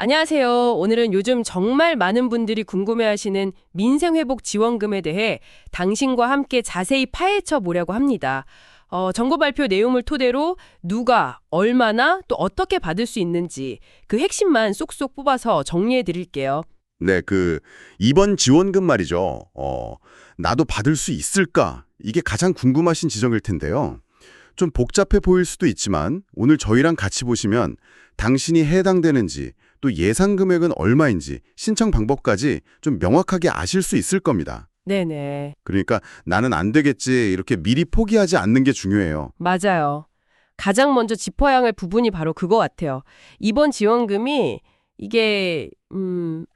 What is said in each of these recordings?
안녕하세요. 오늘은 요즘 정말 많은 분들이 궁금해하시는 민생회복지원금에 대해 당신과 함께 자세히 파헤쳐 보려고 합니다. 정부 발표 내용을 토대로 누가, 얼마나, 또 어떻게 받을 수 있는지 그 핵심만 쏙쏙 뽑아서 정리해 드릴게요. 네, 이번 지원금 말이죠. 나도 받을 수 있을까? 이게 가장 궁금하신 지점일 텐데요. 좀 복잡해 보일 수도 있지만 오늘 저희랑 같이 보시면 당신이 해당되는지 또 예상 금액은 얼마인지 신청 방법까지 좀 명확하게 아실 수 있을 겁니다. 네네. 그러니까 나는 안 되겠지 이렇게 미리 포기하지 않는 게 중요해요. 맞아요. 가장 먼저 짚어야 할 부분이 바로 그거 같아요. 이번 지원금이 이게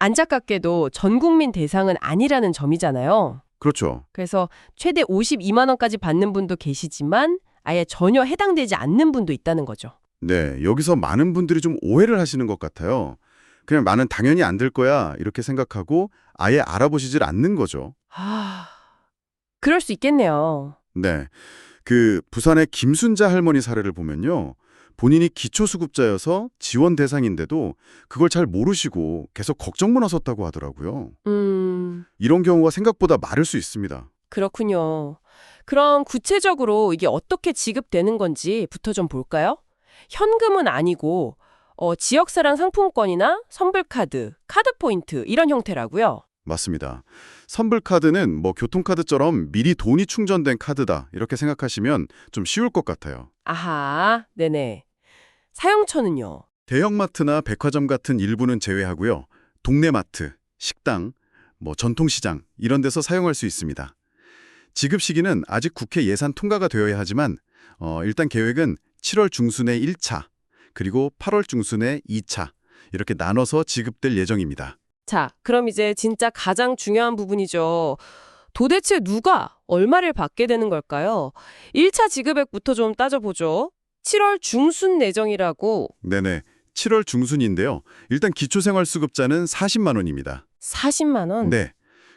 안타깝게도 전 국민 대상은 아니라는 점이잖아요. 그렇죠. 그래서 최대 52만 원까지 받는 분도 계시지만 아예 전혀 해당되지 않는 분도 있다는 거죠. 네, 여기서 많은 분들이 좀 오해를 하시는 것 같아요. 그냥 나는 당연히 안 될 거야 이렇게 생각하고 아예 알아보시질 않는 거죠. 아, 그럴 수 있겠네요. 네, 부산의 김순자 할머니 사례를 보면요. 본인이 기초수급자여서 지원 대상인데도 그걸 잘 모르시고 계속 걱정만 하셨다고 하더라고요. 이런 경우가 생각보다 많을 수 있습니다. 그렇군요. 그럼 구체적으로 이게 어떻게 지급되는 건지부터 좀 볼까요? 현금은 아니고 지역사랑 상품권이나 선불카드, 카드포인트 이런 형태라고요. 맞습니다. 선불카드는 교통카드처럼 미리 돈이 충전된 카드다 이렇게 생각하시면 좀 쉬울 것 같아요. 아하, 네네. 사용처는요? 대형마트나 백화점 같은 일부는 제외하고요. 동네 마트, 식당, 전통시장 이런 데서 사용할 수 있습니다. 지급 시기는 아직 국회 예산 통과가 되어야 하지만 일단 계획은 7월 중순에 1차, 그리고 8월 중순에 2차 이렇게 나눠서 지급될 예정입니다. 자, 그럼 이제 진짜 가장 중요한 부분이죠. 도대체 누가 얼마를 받게 되는 걸까요? 1차 지급액부터 좀 따져보죠. 7월 중순 예정이라고. 네네, 7월 중순인데요. 일단 기초생활수급자는 40만 원입니다. 40만 원? 네,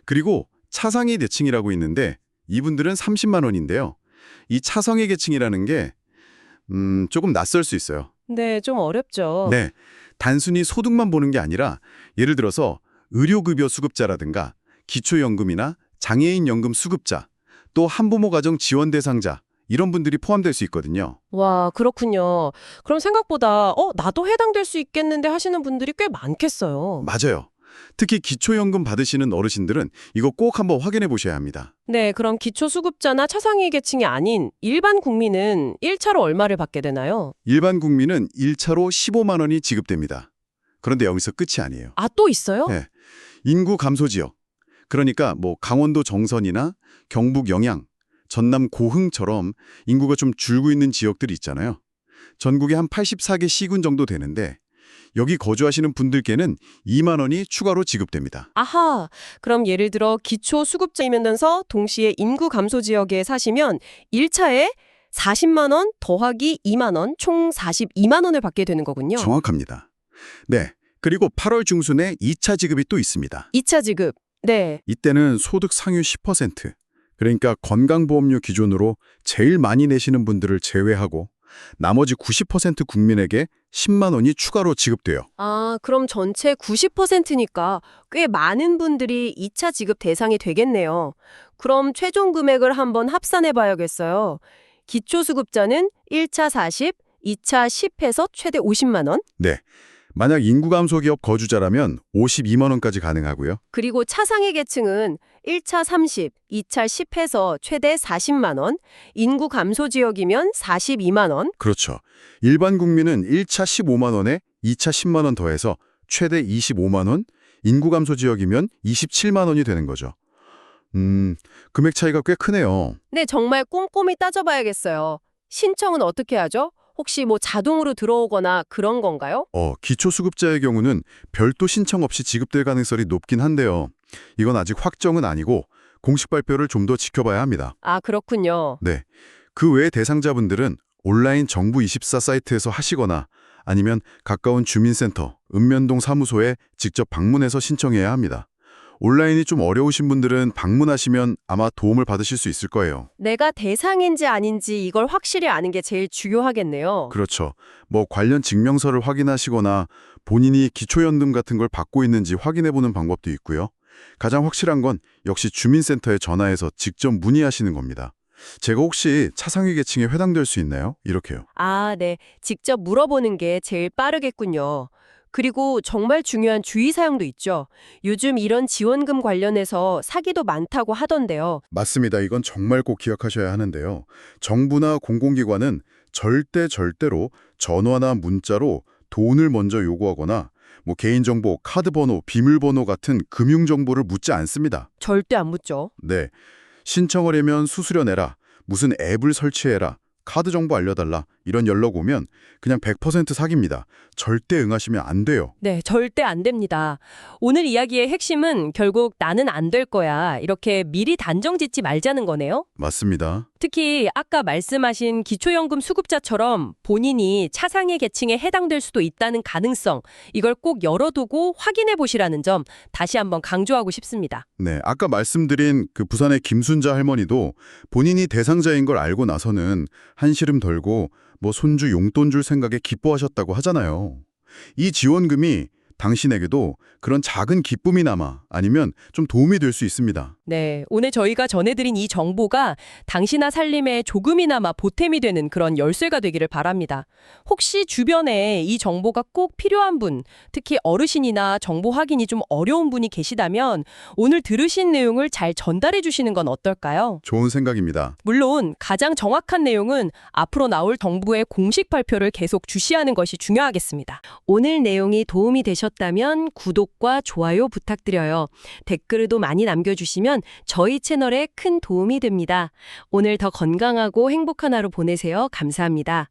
그리고 차상위 계층이라고 있는데 이분들은 30만 원인데요. 이 차상위 계층이라는 게 조금 낯설 수 있어요. 네, 좀 어렵죠. 네, 단순히 소득만 보는 게 아니라 예를 들어서 의료급여 수급자라든가 기초연금이나 장애인연금 수급자, 또 한부모 가정 지원 대상자 이런 분들이 포함될 수 있거든요. 와, 그렇군요. 그럼 생각보다 나도 해당될 수 있겠는데 하시는 분들이 꽤 많겠어요. 맞아요. 특히 기초연금 받으시는 어르신들은 이거 꼭 한번 확인해 보셔야 합니다. 네, 그럼 기초수급자나 차상위 계층이 아닌 일반 국민은 1차로 얼마를 받게 되나요? 일반 국민은 1차로 15만 원이 지급됩니다. 그런데 여기서 끝이 아니에요. 아, 또 있어요? 네, 인구 감소 지역, 그러니까 강원도 정선이나 경북 영양, 전남 고흥처럼 인구가 좀 줄고 있는 지역들이 있잖아요. 전국에 한 84개 시군 정도 되는데 여기 거주하시는 분들께는 2만 원이 추가로 지급됩니다. 아하, 그럼 예를 들어 기초수급자이면서 동시에 인구 감소 지역에 사시면 1차에 40만 원 더하기 2만 원, 총 42만 원을 받게 되는 거군요. 정확합니다. 네, 그리고 8월 중순에 2차 지급이 또 있습니다. 2차 지급. 네. 이때는 소득 상위 10%, 그러니까 건강보험료 기준으로 제일 많이 내시는 분들을 제외하고 나머지 90% 국민에게 10만 원이 추가로 지급돼요. 아, 그럼 전체 90%니까 꽤 많은 분들이 2차 지급 대상이 되겠네요. 그럼 최종 금액을 한번 합산해 봐야겠어요. 기초수급자는 1차 40, 2차 10해서 최대 50만 원, 네, 만약 인구 감소 기업 거주자라면 52만 원까지 가능하고요. 그리고 차상위 계층은 1차 30, 2차 10해서 최대 40만 원, 인구 감소 지역이면 42만 원, 그렇죠. 일반 국민은 1차 15만 원에 2차 10만 원 더해서 최대 25만 원, 인구 감소 지역이면 27만 원이 되는 거죠. 금액 차이가 꽤 크네요. 네, 정말 꼼꼼히 따져봐야겠어요. 신청은 어떻게 하죠? 혹시 자동으로 들어오거나 그런 건가요? 기초수급자의 경우는 별도 신청 없이 지급될 가능성이 높긴 한데요. 이건 아직 확정은 아니고 공식 발표를 좀 더 지켜봐야 합니다. 아, 그렇군요. 네, 그 외 대상자분들은 온라인 정부24 사이트에서 하시거나 아니면 가까운 주민센터, 읍면동 사무소에 직접 방문해서 신청해야 합니다. 온라인이 좀 어려우신 분들은 방문하시면 아마 도움을 받으실 수 있을 거예요. 내가 대상인지 아닌지 이걸 확실히 아는 게 제일 중요하겠네요. 그렇죠. 관련 증명서를 확인하시거나 본인이 기초연금 같은 걸 받고 있는지 확인해보는 방법도 있고요. 가장 확실한 건 역시 주민센터에 전화해서 직접 문의하시는 겁니다. 제가 혹시 차상위 계층에 해당될 수 있나요? 이렇게요. 아, 네. 직접 물어보는 게 제일 빠르겠군요. 그리고 정말 중요한 주의사항도 있죠. 요즘 이런 지원금 관련해서 사기도 많다고 하던데요. 맞습니다. 이건 정말 꼭 기억하셔야 하는데요. 정부나 공공기관은 절대로 전화나 문자로 돈을 먼저 요구하거나 개인정보, 카드번호, 비밀번호 같은 금융정보를 묻지 않습니다. 절대 안 묻죠. 네. 신청하려면 수수료 내라, 무슨 앱을 설치해라, 카드 정보 알려달라 이런 연락 오면 그냥 100% 사기입니다. 절대 응하시면 안 돼요. 네, 절대 안 됩니다. 오늘 이야기의 핵심은 결국 나는 안 될 거야. 이렇게 미리 단정 짓지 말자는 거네요. 맞습니다. 특히 아까 말씀하신 기초연금 수급자처럼 본인이 차상위 계층에 해당될 수도 있다는 가능성, 이걸 꼭 열어두고 확인해 보시라는 점 다시 한번 강조하고 싶습니다. 네, 아까 말씀드린 그 부산의 김순자 할머니도 본인이 대상자인 걸 알고 나서는 한시름 덜고 손주 용돈 줄 생각에 기뻐하셨다고 하잖아요. 이 지원금이 당신에게도 그런 작은 기쁨이나마 아니면 좀 도움이 될 수 있습니다. 네, 오늘 저희가 전해드린 이 정보가 당신아 살림에 조금이나마 보탬이 되는 그런 열쇠가 되기를 바랍니다. 혹시 주변에 이 정보가 꼭 필요한 분, 특히 어르신이나 정보 확인이 좀 어려운 분이 계시다면 오늘 들으신 내용을 잘 전달해 주시는 건 어떨까요? 좋은 생각입니다. 물론 가장 정확한 내용은 앞으로 나올 정부의 공식 발표를 계속 주시하는 것이 중요하겠습니다. 오늘 내용이 도움이 되셨다면 구독과 좋아요 부탁드려요. 댓글도 많이 남겨주시면 저희 채널에 큰 도움이 됩니다. 오늘 더 건강하고 행복한 하루 보내세요. 감사합니다.